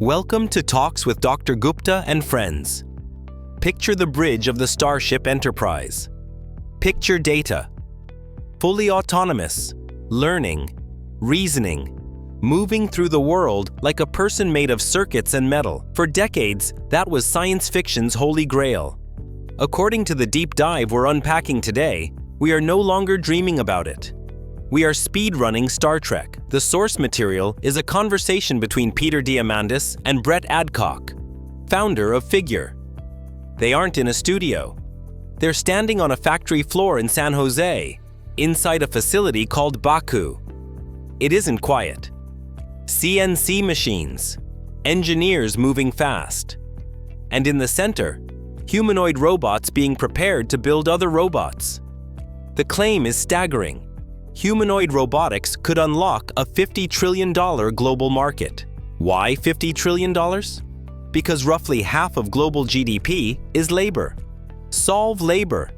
Welcome to Talks with Dr. Gupta and friends. Picture the bridge of the Starship Enterprise. Picture data. Fully autonomous, learning, reasoning, moving through the world like a person made of circuits and metal. For decades, that was science fiction's holy grail. According to the deep dive we're unpacking today, we are no longer dreaming about it. We are speedrunning Star Trek. The source material is a conversation between Peter Diamandis and Brett Adcock, founder of Figure. They aren't in a studio. They're standing on a factory floor in San Jose, inside a facility called Baku. It isn't quiet. CNC machines, engineers moving fast. And in the center, humanoid robots being prepared to build other robots. The claim is staggering. Humanoid robotics could unlock a $50 trillion global market. Why $50 trillion? Because roughly half of global GDP is labor. Solve labor.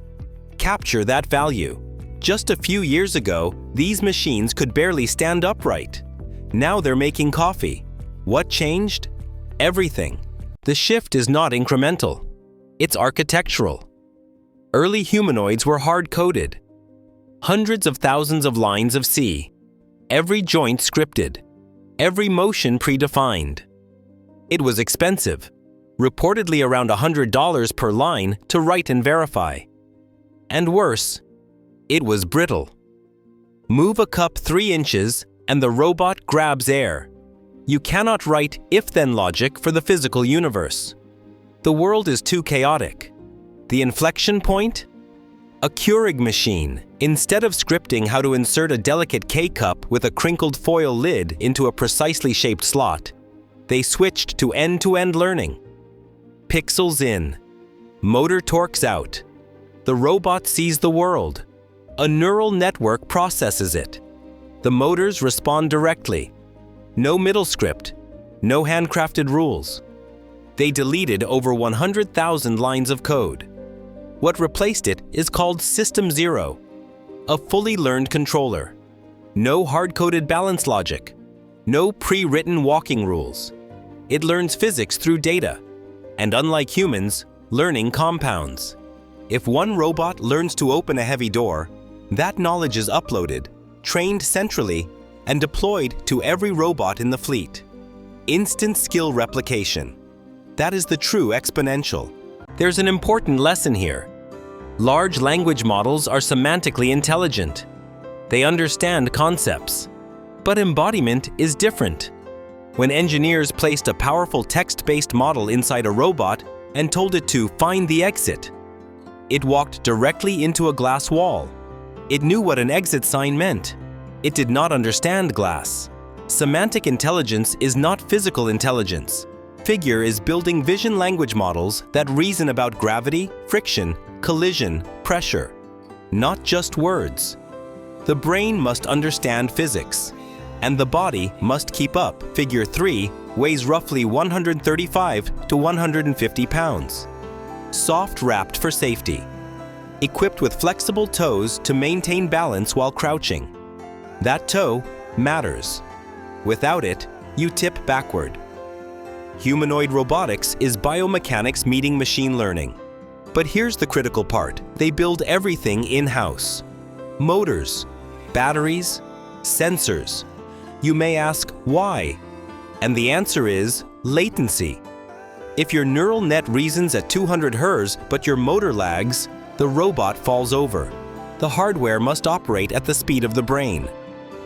Capture that value. Just a few years ago, these machines could barely stand upright. Now they're making coffee. What changed? Everything. The shift is not incremental. It's architectural. Early humanoids were hard-coded. Hundreds of thousands of lines of C. Every joint scripted. Every motion predefined. It was expensive, reportedly around $100 per line to write and verify. And worse, it was brittle. Move a cup 3 inches and the robot grabs air. You cannot write if-then logic for the physical universe. The world is too chaotic. The inflection point? A Keurig machine. Instead of scripting how to insert a delicate K-cup with a crinkled foil lid into a precisely shaped slot, they switched to end-to-end learning. Pixels in. Motor torques out. The robot sees the world. A neural network processes it. The motors respond directly. No middle script. No handcrafted rules. They deleted over 100,000 lines of code. What replaced it is called System 0, a fully learned controller. No hard-coded balance logic. No pre-written walking rules. It learns physics through data. And unlike humans, learning compounds. If one robot learns to open a heavy door, that knowledge is uploaded, trained centrally, and deployed to every robot in the fleet. Instant skill replication. That is the true exponential. There's an important lesson here. Large language models are semantically intelligent. They understand concepts. But embodiment is different. When engineers placed a powerful text-based model inside a robot and told it to find the exit, it walked directly into a glass wall. It knew what an exit sign meant. It did not understand glass. Semantic intelligence is not physical intelligence. Figure is building vision language models that reason about gravity, friction, collision, pressure. Not just words. The brain must understand physics, and the body must keep up. Figure 3 weighs roughly 135 to 150 pounds. Soft wrapped for safety. Equipped with flexible toes to maintain balance while crouching. That toe matters. Without it, you tip backward. Humanoid robotics is biomechanics meeting machine learning. But here's the critical part. They build everything in-house. Motors, batteries, sensors. You may ask, why? And the answer is latency. If your neural net reasons at 200 Hz but your motor lags, the robot falls over. The hardware must operate at the speed of the brain.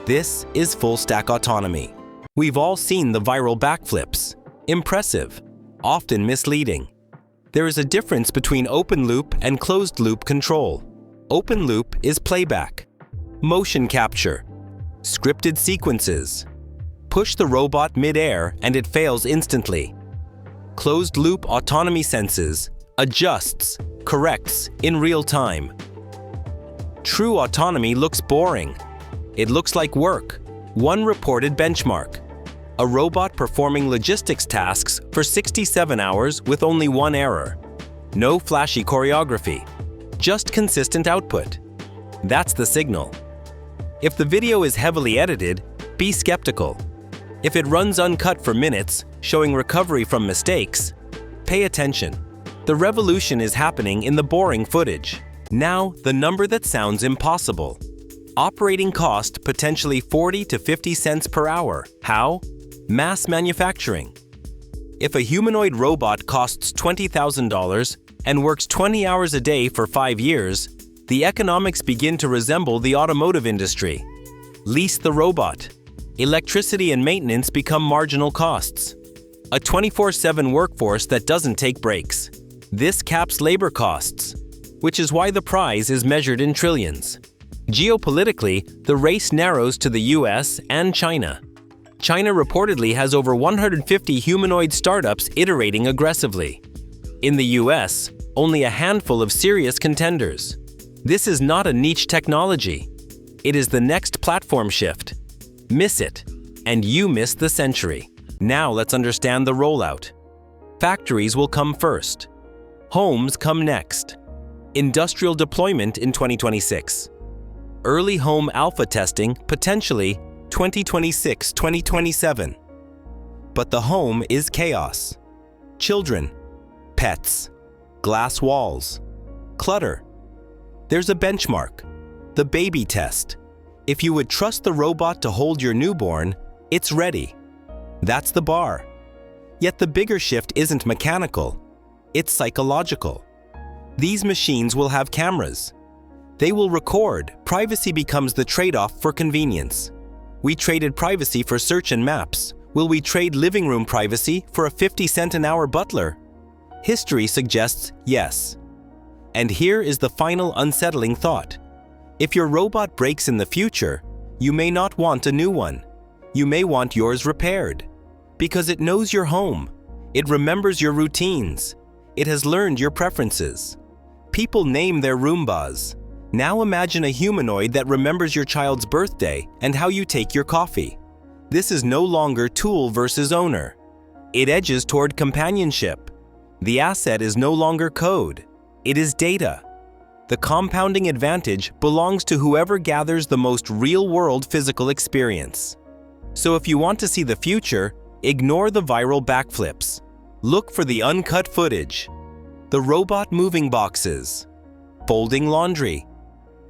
This is full-stack autonomy. We've all seen the viral backflips. Impressive, often misleading. There is a difference between open-loop and closed-loop control. Open-loop is playback, motion capture, scripted sequences. Push the robot mid-air and it fails instantly. Closed-loop autonomy senses, adjusts, corrects in real time. True autonomy looks boring. It looks like work. One reported benchmark. A robot performing logistics tasks for 67 hours with only one error. No flashy choreography, just consistent output. That's the signal. If the video is heavily edited, be skeptical. If it runs uncut for minutes, showing recovery from mistakes, pay attention. The revolution is happening in the boring footage. Now, the number that sounds impossible. Operating cost potentially 40 to 50 cents per hour. How? Mass manufacturing. If a humanoid robot costs $20,000 and works 20 hours a day for 5 years, the economics begin to resemble the automotive industry. Lease the robot. Electricity and maintenance become marginal costs. A 24/7 workforce that doesn't take breaks. This caps labor costs, which is why the prize is measured in trillions. Geopolitically, the race narrows to the US and China. China reportedly has over 150 humanoid startups iterating aggressively. In the US, only a handful of serious contenders. This is not a niche technology. It is the next platform shift. Miss it, and you miss the century. Now let's understand the rollout. Factories will come first. Homes come next. Industrial deployment in 2026. Early home alpha testing potentially 2026-2027. But the home is chaos. Children, pets, glass walls, clutter. There's a benchmark, the baby test. If you would trust the robot to hold your newborn, it's ready. That's the bar. Yet the bigger shift isn't mechanical, it's psychological. These machines will have cameras. They will record. Privacy becomes the trade-off for convenience. We traded privacy for search and maps. Will we trade living room privacy for a 50-cent an hour butler? History suggests yes. And here is the final unsettling thought. If your robot breaks in the future, you may not want a new one. You may want yours repaired. Because it knows your home. It remembers your routines. It has learned your preferences. People name their Roombas. Now imagine a humanoid that remembers your child's birthday and how you take your coffee. This is no longer tool versus owner. It edges toward companionship. The asset is no longer code. It is data. The compounding advantage belongs to whoever gathers the most real-world physical experience. So if you want to see the future, ignore the viral backflips. Look for the uncut footage. The robot moving boxes. Folding laundry.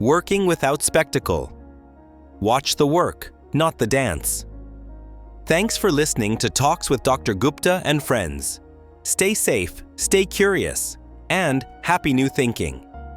Working without spectacle. Watch the work, not the dance. Thanks for listening to Talks with Dr. Gupta and Friends. Stay safe, stay curious, and happy new thinking.